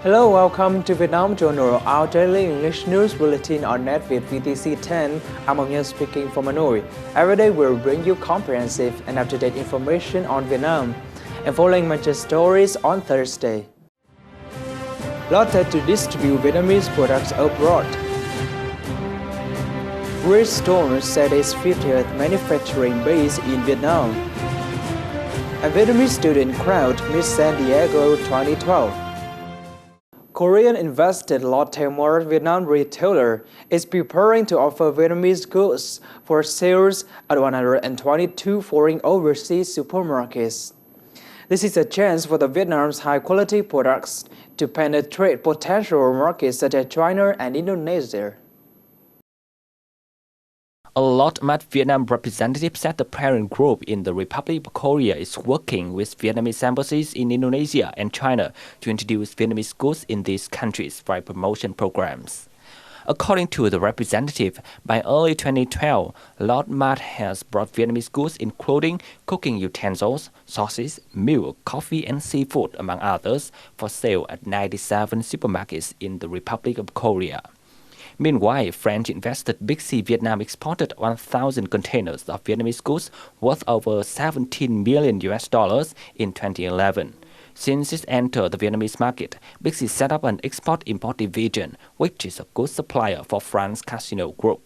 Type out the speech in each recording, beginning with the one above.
Hello, welcome to Vietnam Journal, our daily English news bulletin on net with VTC10. I'm Ông speaking from Hanoi. Every day we'll bring you comprehensive and up-to-date information on Vietnam. And following major stories on Thursday. Allotted to distribute Vietnamese products abroad. Bridgestone set its 50th manufacturing base in Vietnam. A Vietnamese student crowd Miss San Diego 2012. Korean invested Lotte Mart Vietnam retailer is preparing to offer Vietnamese goods for sales at 122 foreign overseas supermarkets. This is a chance for the Vietnam's high-quality products to penetrate potential markets such as China and Indonesia. A Lotte Mart Vietnam representative said the parent group in the Republic of Korea is working with Vietnamese embassies in Indonesia and China to introduce Vietnamese goods in these countries via promotion programs. According to the representative, by early 2012, Lotte Mart has brought Vietnamese goods including cooking utensils, sauces, milk, coffee and seafood, among others, for sale at 97 supermarkets in the Republic of Korea. Meanwhile, French investor Big C Vietnam exported 1,000 containers of Vietnamese goods worth over $17 million in 2011. Since it entered the Vietnamese market, Big C set up an export-import division, which is a good supplier for France Casino Group.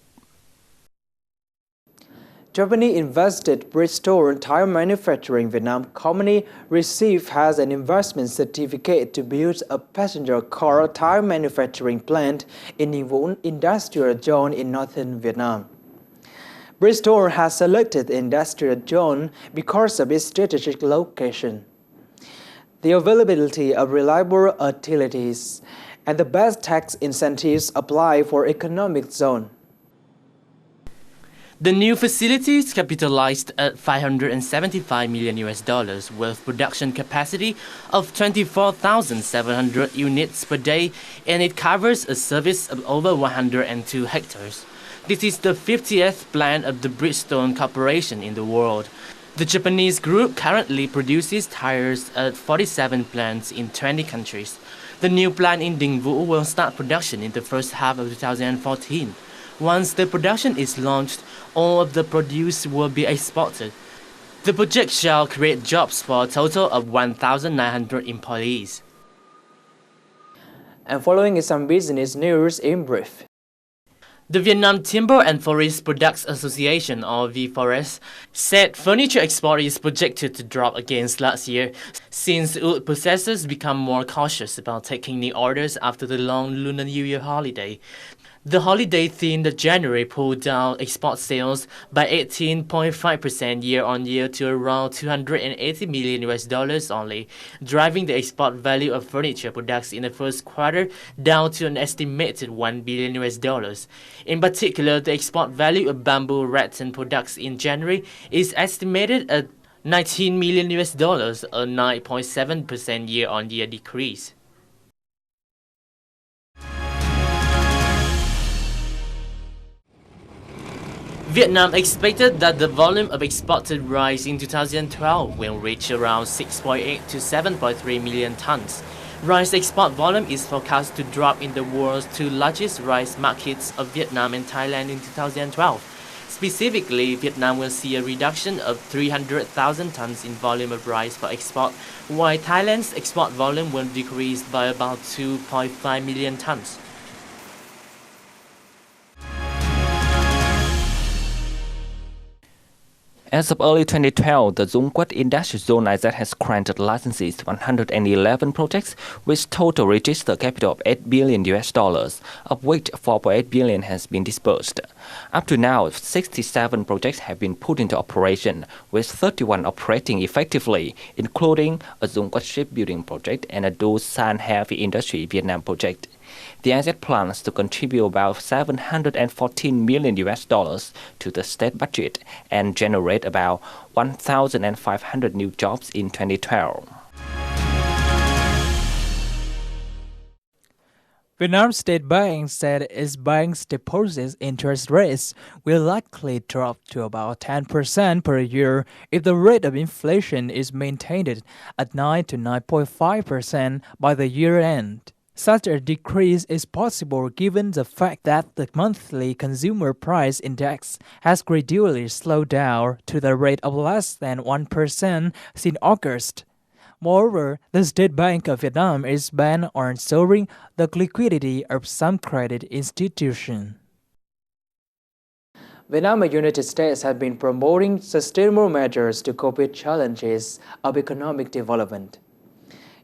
Japanese invested Bridgestone tire manufacturing Vietnam company has an investment certificate to build a passenger car tire manufacturing plant in Ninh Vuon Industrial Zone in northern Vietnam. Bridgestone has selected the industrial zone because of its strategic location, the availability of reliable utilities, and the best tax incentives applied for economic zone. The new facility is capitalized at $575 million with production capacity of 24,700 units per day, and it covers a surface of over 102 hectares. This is the 50th plant of the Bridgestone Corporation in the world. The Japanese group currently produces tires at 47 plants in 20 countries. The new plant in Ninh Vuon will start production in the first half of 2014. Once the production is launched, all of the produce will be exported. The project shall create jobs for a total of 1,900 employees. And following is some business news in brief. The Vietnam Timber and Forest Products Association, or VForest, said furniture export is projected to drop against last year since wood processors become more cautious about taking new orders after the long Lunar New Year holiday. The holiday-themed January pulled down export sales by 18.5% year-on-year to around $280 million only, driving the export value of furniture products in the first quarter down to an estimated $1 billion. In particular, the export value of bamboo rattan products in January is estimated at $19 million, a 9.7% year-on-year decrease. Vietnam expected that the volume of exported rice in 2012 will reach around 6.8 to 7.3 million tons. Rice export volume is forecast to drop in the world's two largest rice markets of Vietnam and Thailand in 2012. Specifically, Vietnam will see a reduction of 300,000 tons in volume of rice for export, while Thailand's export volume will decrease by about 2.5 million tons. As of early 2012, the Dung Quất Industrial Zone IZ has granted licenses to 111 projects with total registered capital of $8 billion, of which $4.8 billion has been disbursed. Up to now, 67 projects have been put into operation, with 31 operating effectively, including a Dung Quất shipbuilding project and a Doosan Heavy Industry Vietnam project. The IZ plans to contribute about $714 million to the state budget and generate about 1,500 new jobs in 2012. Vietnam State Bank said its bank's deposit interest rates will likely drop to about 10% per year if the rate of inflation is maintained at 9 to 9.5% by the year end. Such a decrease is possible given the fact that the monthly consumer price index has gradually slowed down to the rate of less than 1% since August. Moreover, the State Bank of Vietnam is bent on soaring the liquidity of some credit institutions. Vietnam and United States have been promoting sustainable measures to cope with challenges of economic development.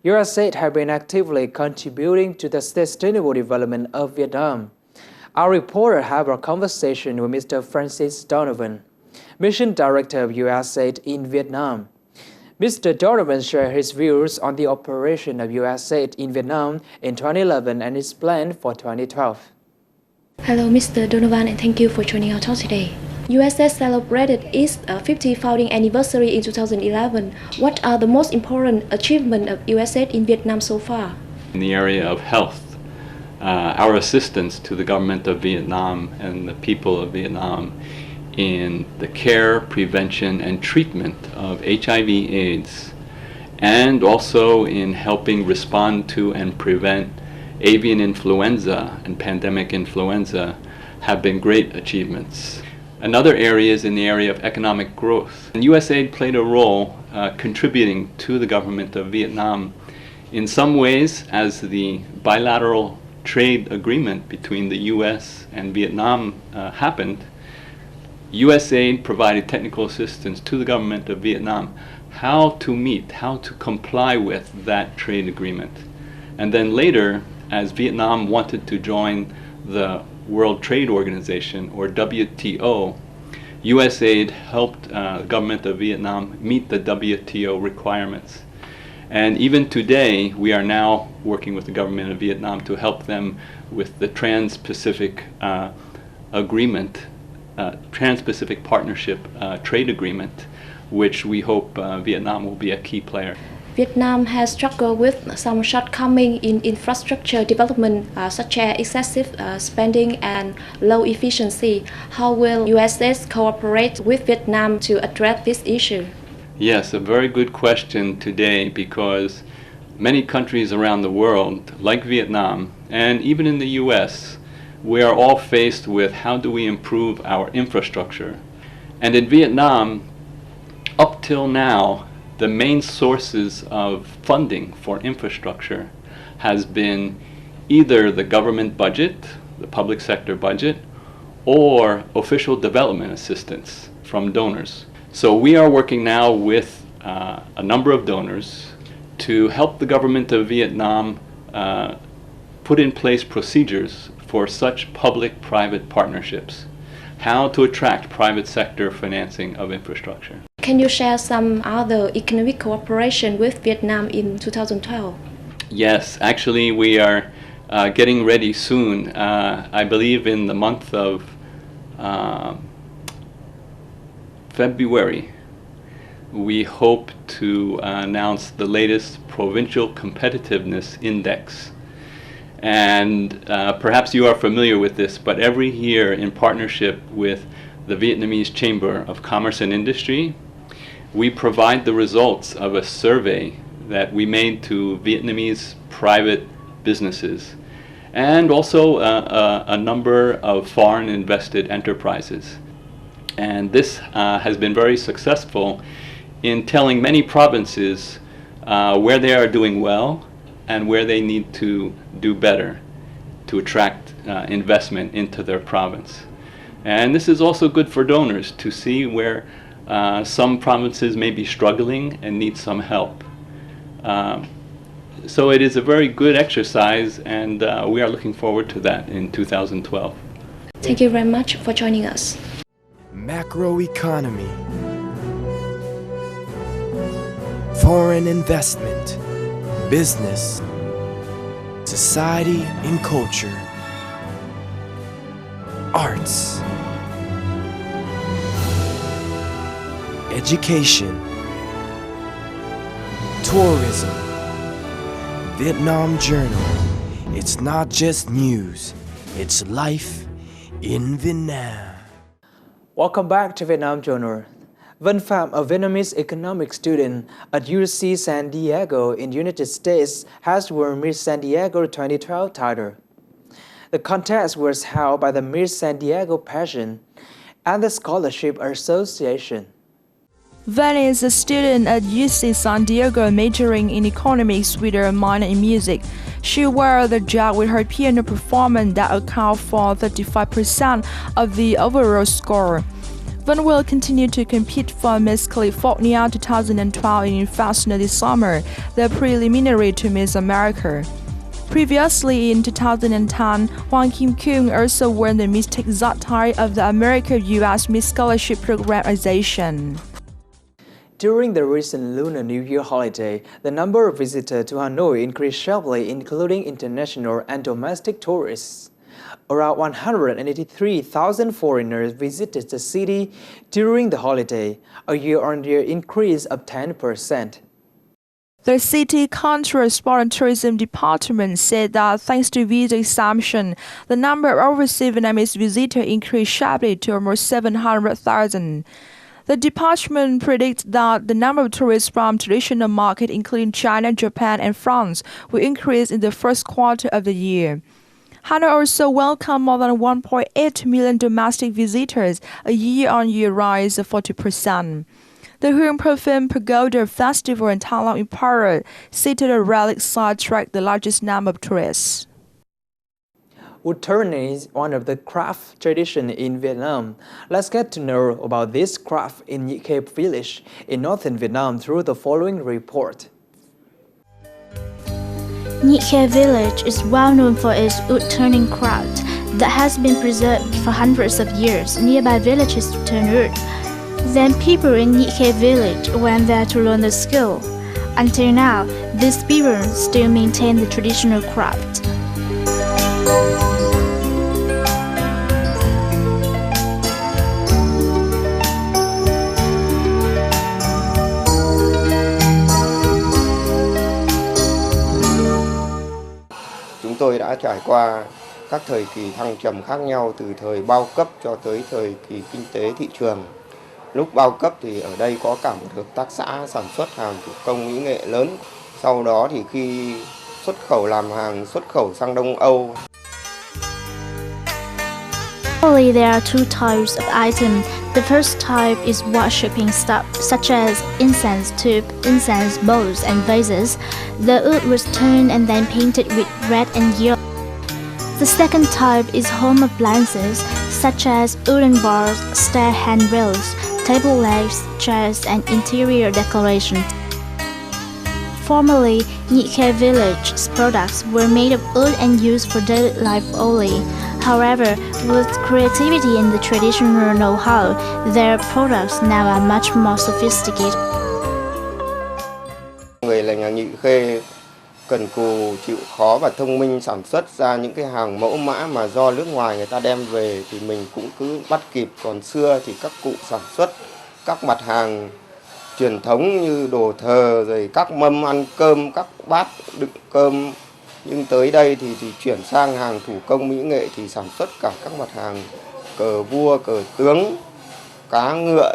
USAID have been actively contributing to the sustainable development of Vietnam. Our reporter had a conversation with Mr. Francis Donovan, Mission Director of USAID in Vietnam. Mr. Donovan shared his views on the operation of USAID in Vietnam in 2011 and its plan for 2012. Hello, Mr. Donovan, and thank you for joining our talk today. USAID celebrated its 50th founding anniversary in 2011. What are the most important achievements of USAID in Vietnam so far? In the area of health, our assistance to the government of Vietnam and the people of Vietnam in the care, prevention, and treatment of HIV/AIDS, and also in helping respond to and prevent avian influenza and pandemic influenza have been great achievements. Another area is in the area of economic growth. And USAID played a role contributing to the government of Vietnam in some ways as the bilateral trade agreement between the US and Vietnam happened. USAID provided technical assistance to the government of Vietnam how to comply with that trade agreement. And then later, as Vietnam wanted to join the World Trade Organization, or WTO, USAID helped the government of Vietnam meet the WTO requirements. And even today, we are now working with the government of Vietnam to help them with the Trans-Pacific Agreement, Trans-Pacific Partnership Trade Agreement, which we hope Vietnam will be a key player. Vietnam has struggled with some shortcomings in infrastructure development, such as excessive spending and low efficiency. How will USAID cooperate with Vietnam to address this issue? Yes, a very good question today, because many countries around the world, like Vietnam, and even in the US, we are all faced with how do we improve our infrastructure. And in Vietnam, up till now, the main sources of funding for infrastructure has been either the government budget, the public sector budget, or official development assistance from donors. So we are working now with a number of donors to help the government of Vietnam put in place procedures for such public-private partnerships, how to attract private sector financing of infrastructure. Can you share some other economic cooperation with Vietnam in 2012? Yes, actually we are getting ready soon. I believe in the month of February, we hope to announce the latest Provincial Competitiveness Index. And perhaps you are familiar with this, but every year in partnership with the Vietnamese Chamber of Commerce and Industry, we provide the results of a survey that we made to Vietnamese private businesses and also a number of foreign invested enterprises. And this has been very successful in telling many provinces where they are doing well and where they need to do better to attract investment into their province. And this is also good for donors to see where some provinces may be struggling and need some help. So it is a very good exercise, and we are looking forward to that in 2012. Thank you very much for joining us. Macroeconomy, foreign investment, business, society and culture, arts, education, tourism. Vietnam Journal. It's not just news, it's life in Vietnam. Welcome back to Vietnam Journal. Vân Phạm, a Vietnamese economic student at UC San Diego in the United States, has won Miss San Diego 2012 title. The contest was held by the Miss San Diego Pageant and the Scholarship Association. Van is a student at UC San Diego majoring in economics with a minor in music. She won the job with her piano performance that accounts for 35% of the overall score. Van will continue to compete for Miss California 2012 in Fresno this summer, the preliminary to Miss America. Previously, in 2010, Hwang Kim-Kyung also won the Miss Texas title of the America-US Miss Scholarship Programmization. During the recent Lunar New Year holiday, the number of visitors to Hanoi increased sharply, including international and domestic tourists. Around 183,000 foreigners visited the city during the holiday, a year-on-year increase of 10%. The City Council Sport and Tourism Department said that thanks to visa exemption, the number of overseas Vietnamese visitors increased sharply to almost 700,000. The department predicts that the number of tourists from traditional markets, including China, Japan, and France, will increase in the first quarter of the year. Hanoi also welcomed more than 1.8 million domestic visitors, a year-on-year rise of 40%. The Hương Prophim Pagoda Festival in Thang Long Empire, seated a relic site, attract the largest number of tourists. Wood turning is one of the craft traditions in Vietnam. Let's get to know about this craft in Nhị Khê village in northern Vietnam through the following report. Nhị Khê village is well known for its wood turning craft that has been preserved for hundreds of years. Nearby villages turn wood. Then people in Nhị Khê village went there to learn the skill. Until now, these people still maintain the traditional craft. Chúng tôi đã trải qua các thời kỳ thăng trầm khác nhau, từ thời bao cấp cho tới thời kỳ kinh tế thị trường. Lúc bao cấp thì ở đây có cả một hợp tác xã sản xuất hàng thủ công mỹ nghệ lớn. Sau đó thì khi xuất khẩu làm hàng xuất khẩu sang Đông Âu. Normally, there are two types of items. The first type is worshipping stuff, such as incense tube, incense bowls, and vases. The wood was turned and then painted with red and yellow. The second type is home appliances, such as wooden bars, stair handrails, table legs, chairs, and interior decorations. Formerly, Nhị Khê village's products were made of wood and used for daily life only. However, with creativity and the traditional know-how, their products now are much more sophisticated. Người là nhà Nhị Khê cần cù, chịu khó và thông minh sản xuất ra những cái hàng mẫu mã mà do nước ngoài người ta đem về thì mình cũng cứ bắt kịp. Còn xưa thì các cụ sản xuất các mặt hàng truyền thống như đồ thờ, rồi các mâm ăn cơm, các bát đựng cơm. Nhưng tới đây thì chuyển sang hàng thủ công mỹ nghệ thì sản xuất cả các mặt hàng cờ vua, cờ tướng, cá ngựa.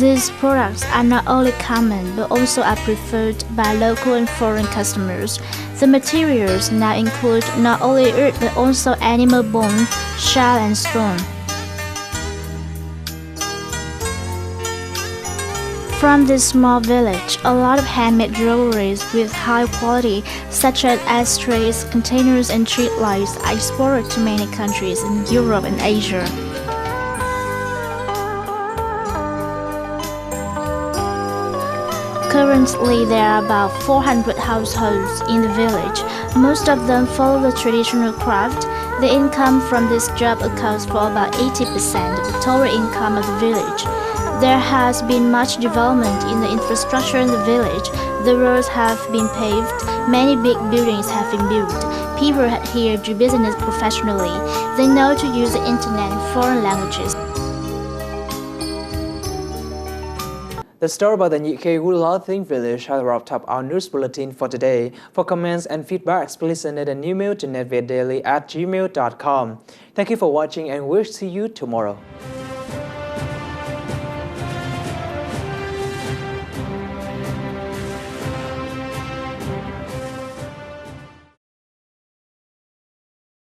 These products are not only common but also are preferred by local and foreign customers. The materials now include not only wood but also animal bone, shell, and stone. From this small village, a lot of handmade jewelry with high quality, such as ashtrays, containers, and street lights, are exported to many countries in Europe and Asia. Currently, there are about 400 households in the village. Most of them follow the traditional craft. The income from this job accounts for about 80% of the total income of the village. There has been much development in the infrastructure in the village. The roads have been paved, many big buildings have been built. People here do business professionally. They know to use the internet and foreign languages. The story about the Nhị Khê Gulathing village has wrapped up our news bulletin for today. For comments and feedbacks, please send an email to netvietdaily@gmail.com. Thank you for watching and we'll see you tomorrow.